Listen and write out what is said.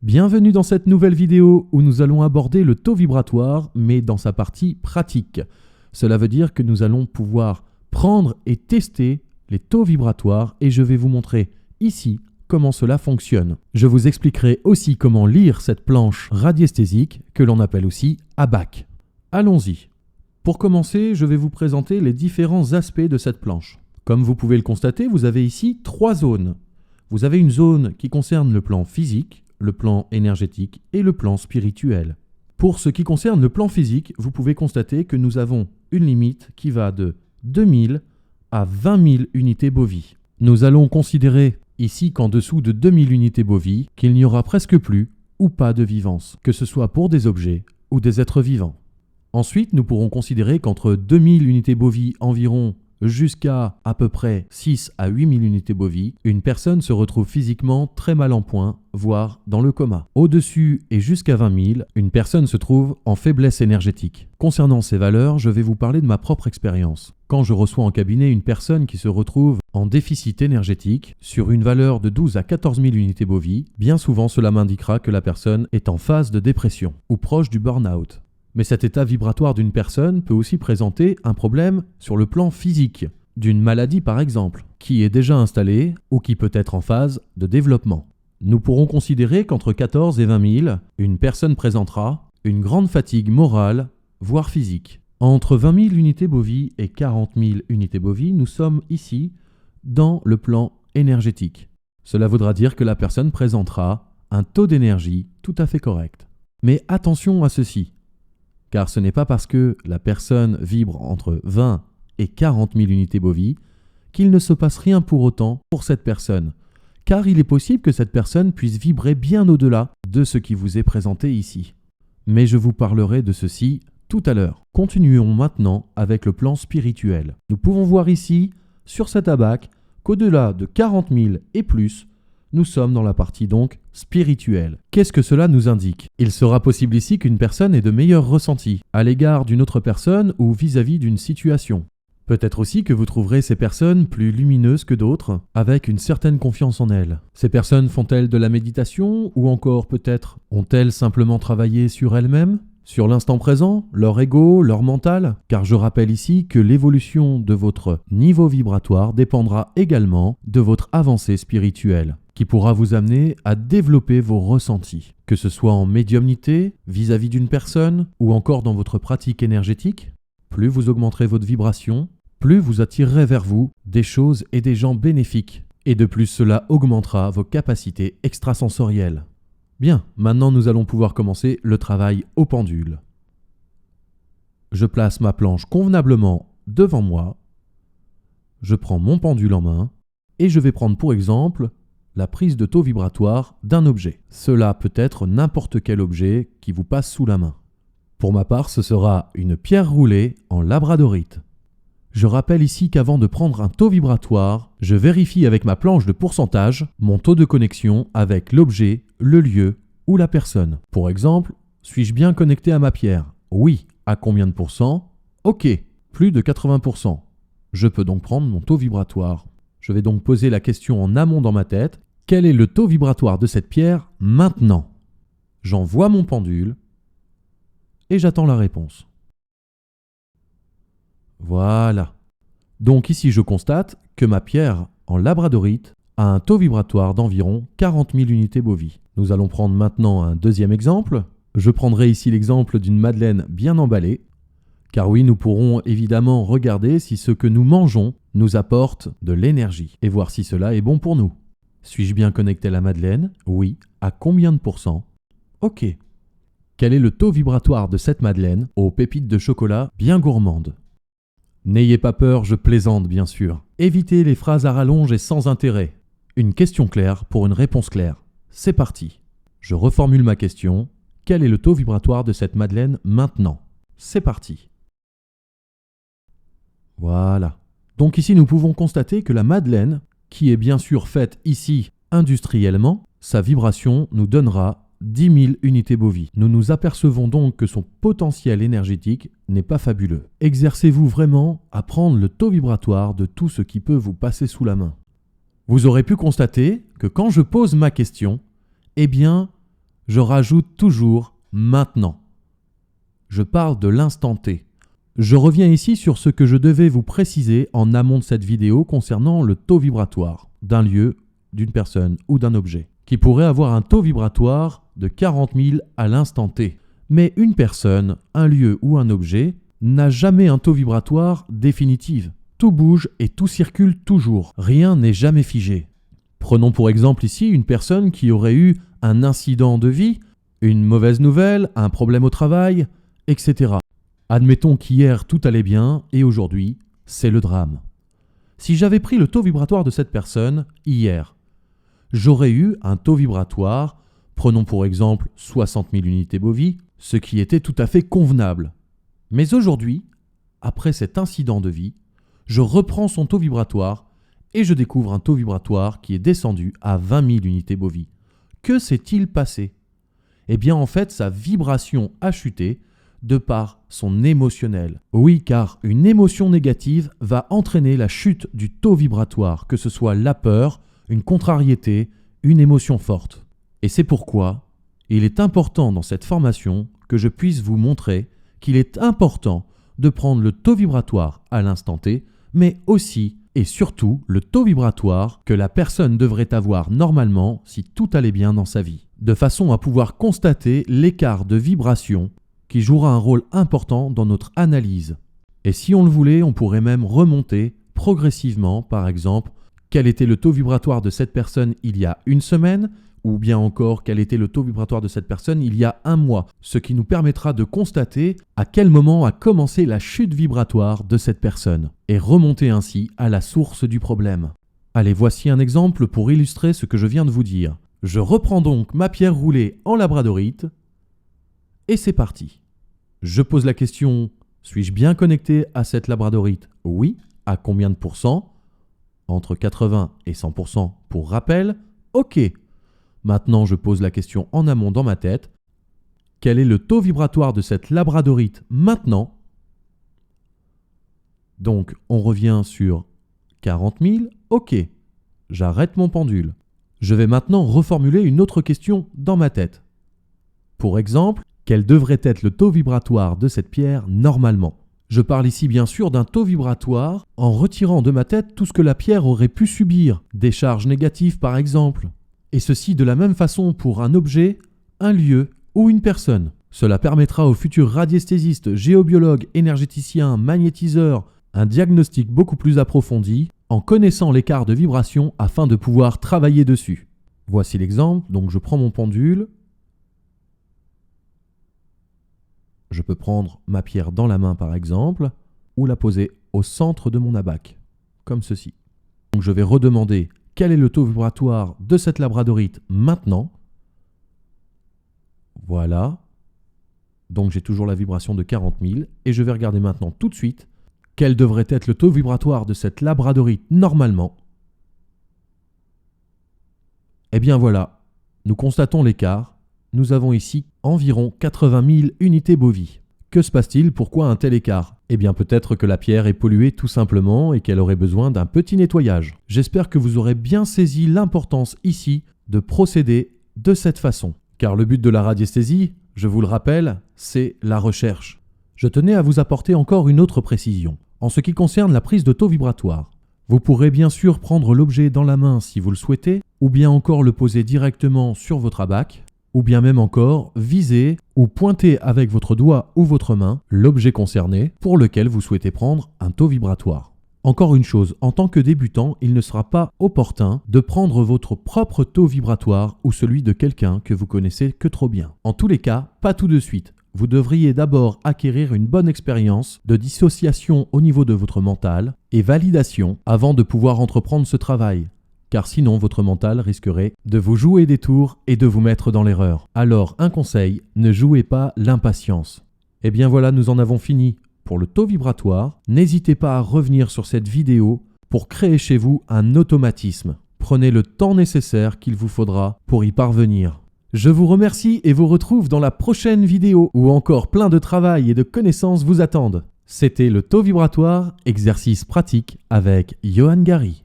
Bienvenue dans cette nouvelle vidéo où nous allons aborder le taux vibratoire, mais dans sa partie pratique. Cela veut dire que nous allons pouvoir prendre et tester les taux vibratoires et je vais vous montrer ici comment cela fonctionne. Je vous expliquerai aussi comment lire cette planche radiesthésique que l'on appelle aussi ABAC. Allons-y. Pour commencer, je vais vous présenter les différents aspects de cette planche. Comme vous pouvez le constater, vous avez ici 3 zones. Vous avez une zone qui concerne le plan physique, le plan énergétique et le plan spirituel. Pour ce qui concerne le plan physique, vous pouvez constater que nous avons une limite qui va de 2000 à 20 000 unités bovies. Nous allons considérer ici qu'en dessous de 2000 unités bovies, qu'il n'y aura presque plus ou pas de vivance, que ce soit pour des objets ou des êtres vivants. Ensuite, nous pourrons considérer qu'entre 2000 unités bovies environ jusqu'à peu près 6 à 8000 unités bovies, une personne se retrouve physiquement très mal en point, voire dans le coma. Au-dessus et jusqu'à 20 000, une personne se trouve en faiblesse énergétique. Concernant ces valeurs, je vais vous parler de ma propre expérience. Quand je reçois en cabinet une personne qui se retrouve en déficit énergétique, sur une valeur de 12 à 14 000 unités bovies, bien souvent cela m'indiquera que la personne est en phase de dépression ou proche du burn-out. Mais cet état vibratoire d'une personne peut aussi présenter un problème sur le plan physique, d'une maladie par exemple, qui est déjà installée ou qui peut être en phase de développement. Nous pourrons considérer qu'entre 14 et 20 000, une personne présentera une grande fatigue morale, voire physique. Entre 20 000 unités bovies et 40 000 unités bovies, nous sommes ici dans le plan énergétique. Cela voudra dire que la personne présentera un taux d'énergie tout à fait correct. Mais attention à ceci. Car ce n'est pas parce que la personne vibre entre 20 et 40 000 unités bovies qu'il ne se passe rien pour autant pour cette personne. Car il est possible que cette personne puisse vibrer bien au-delà de ce qui vous est présenté ici. Mais je vous parlerai de ceci tout à l'heure. Continuons maintenant avec le plan spirituel. Nous pouvons voir ici, sur cet ABAC, qu'au-delà de 40 000 et plus, nous sommes dans la partie donc spirituelle. Qu'est-ce que cela nous indique? Il sera possible ici qu'une personne ait de meilleurs ressentis à l'égard d'une autre personne ou vis-à-vis d'une situation. Peut-être aussi que vous trouverez ces personnes plus lumineuses que d'autres, avec une certaine confiance en elles. Ces personnes font-elles de la méditation ou encore peut-être ont-elles simplement travaillé sur elles-mêmes? Sur l'instant présent, leur ego, leur mental? Car je rappelle ici que l'évolution de votre niveau vibratoire dépendra également de votre avancée spirituelle, qui pourra vous amener à développer vos ressentis, que ce soit en médiumnité, vis-à-vis d'une personne, ou encore dans votre pratique énergétique. Plus vous augmenterez votre vibration, plus vous attirerez vers vous des choses et des gens bénéfiques, et de plus cela augmentera vos capacités extrasensorielles. Bien, maintenant nous allons pouvoir commencer le travail au pendule. Je place ma planche convenablement devant moi, je prends mon pendule en main, et je vais prendre pour exemple la prise de taux vibratoire d'un objet. Cela peut être n'importe quel objet qui vous passe sous la main. Pour ma part, ce sera une pierre roulée en labradorite. Je rappelle ici qu'avant de prendre un taux vibratoire, je vérifie avec ma planche de pourcentage mon taux de connexion avec l'objet, le lieu ou la personne. Pour exemple, suis-je bien connecté à ma pierre? Oui. À combien de pourcents? Ok, plus de 80%. Je peux donc prendre mon taux vibratoire. Je vais donc poser la question en amont dans ma tête. Quel est le taux vibratoire de cette pierre maintenant? J'envoie mon pendule et j'attends la réponse. Voilà. Donc ici, je constate que ma pierre en labradorite a un taux vibratoire d'environ 40 000 unités bovies. Nous allons prendre maintenant un deuxième exemple. Je prendrai ici l'exemple d'une madeleine bien emballée. Car oui, nous pourrons évidemment regarder si ce que nous mangeons nous apporte de l'énergie et voir si cela est bon pour nous. Suis-je bien connecté à la madeleine? Oui. À combien de pourcents? Ok. Quel est le taux vibratoire de cette madeleine aux pépites de chocolat bien gourmandes? N'ayez pas peur, je plaisante bien sûr. Évitez les phrases à rallonge et sans intérêt. Une question claire pour une réponse claire. C'est parti. Je reformule ma question. Quel est le taux vibratoire de cette madeleine maintenant? C'est parti. Voilà. Donc ici, nous pouvons constater que la madeleine, qui est bien sûr faite ici industriellement, sa vibration nous donnera 10 000 unités bovies. Nous nous apercevons donc que son potentiel énergétique n'est pas fabuleux. Exercez-vous vraiment à prendre le taux vibratoire de tout ce qui peut vous passer sous la main. Vous aurez pu constater que quand je pose ma question, eh bien, je rajoute toujours maintenant. Je parle de l'instant T. Je reviens ici sur ce que je devais vous préciser en amont de cette vidéo concernant le taux vibratoire d'un lieu, d'une personne ou d'un objet, qui pourrait avoir un taux vibratoire de 40 000 à l'instant T. Mais une personne, un lieu ou un objet n'a jamais un taux vibratoire définitif. Tout bouge et tout circule toujours. Rien n'est jamais figé. Prenons pour exemple ici une personne qui aurait eu un incident de vie, une mauvaise nouvelle, un problème au travail, etc. Admettons qu'hier tout allait bien et aujourd'hui c'est le drame. Si j'avais pris le taux vibratoire de cette personne hier, j'aurais eu un taux vibratoire, prenons pour exemple 60 000 unités bovies, ce qui était tout à fait convenable. Mais aujourd'hui, après cet incident de vie, je reprends son taux vibratoire et je découvre un taux vibratoire qui est descendu à 20 000 unités bovies. Que s'est-il passé ? Eh bien en fait, sa vibration a chuté de par son émotionnel. Oui, car une émotion négative va entraîner la chute du taux vibratoire, que ce soit la peur, une contrariété, une émotion forte. Et c'est pourquoi il est important dans cette formation que je puisse vous montrer qu'il est important de prendre le taux vibratoire à l'instant T, mais aussi et surtout le taux vibratoire que la personne devrait avoir normalement si tout allait bien dans sa vie, de façon à pouvoir constater l'écart de vibration qui jouera un rôle important dans notre analyse. Et si on le voulait, on pourrait même remonter progressivement, par exemple, quel était le taux vibratoire de cette personne il y a une semaine, ou bien encore quel était le taux vibratoire de cette personne il y a un mois, ce qui nous permettra de constater à quel moment a commencé la chute vibratoire de cette personne, et remonter ainsi à la source du problème. Allez, voici un exemple pour illustrer ce que je viens de vous dire. Je reprends donc ma pierre roulée en labradorite, et c'est parti. Je pose la question, suis-je bien connecté à cette labradorite ? Oui. À combien de pourcents ? Entre 80 et 100% pour rappel. Ok. Maintenant, je pose la question en amont dans ma tête. Quel est le taux vibratoire de cette labradorite maintenant ? Donc, on revient sur 40 000. Ok. J'arrête mon pendule. Je vais maintenant reformuler une autre question dans ma tête. Pour exemple, quel devrait être le taux vibratoire de cette pierre normalement ? Je parle ici bien sûr d'un taux vibratoire en retirant de ma tête tout ce que la pierre aurait pu subir, des charges négatives par exemple. Et ceci de la même façon pour un objet, un lieu ou une personne. Cela permettra aux futurs radiesthésistes, géobiologues, énergéticiens, magnétiseurs un diagnostic beaucoup plus approfondi en connaissant l'écart de vibration afin de pouvoir travailler dessus. Voici l'exemple, donc je prends mon pendule. Je peux prendre ma pierre dans la main par exemple, ou la poser au centre de mon abaque, comme ceci. Donc je vais redemander quel est le taux vibratoire de cette labradorite maintenant. Voilà. Donc j'ai toujours la vibration de 40 000 et je vais regarder maintenant tout de suite quel devrait être le taux vibratoire de cette labradorite normalement. Eh bien voilà, nous constatons l'écart. Nous avons ici environ 80 000 unités bovies. Que se passe-t-il ? Pourquoi un tel écart ? Eh bien peut-être que la pierre est polluée tout simplement et qu'elle aurait besoin d'un petit nettoyage. J'espère que vous aurez bien saisi l'importance ici de procéder de cette façon. Car le but de la radiesthésie, je vous le rappelle, c'est la recherche. Je tenais à vous apporter encore une autre précision. En ce qui concerne la prise de taux vibratoire, vous pourrez bien sûr prendre l'objet dans la main si vous le souhaitez, ou bien encore le poser directement sur votre abaque, ou bien même encore viser ou pointer avec votre doigt ou votre main l'objet concerné pour lequel vous souhaitez prendre un taux vibratoire. Encore une chose, en tant que débutant, il ne sera pas opportun de prendre votre propre taux vibratoire ou celui de quelqu'un que vous connaissez que trop bien. En tous les cas, pas tout de suite. Vous devriez d'abord acquérir une bonne expérience de dissociation au niveau de votre mental et validation avant de pouvoir entreprendre ce travail. Car sinon votre mental risquerait de vous jouer des tours et de vous mettre dans l'erreur. Alors un conseil, ne jouez pas l'impatience. Et bien voilà, nous en avons fini pour le taux vibratoire. N'hésitez pas à revenir sur cette vidéo pour créer chez vous un automatisme. Prenez le temps nécessaire qu'il vous faudra pour y parvenir. Je vous remercie et vous retrouve dans la prochaine vidéo où encore plein de travail et de connaissances vous attendent. C'était le taux vibratoire, exercice pratique avec Johan Gary.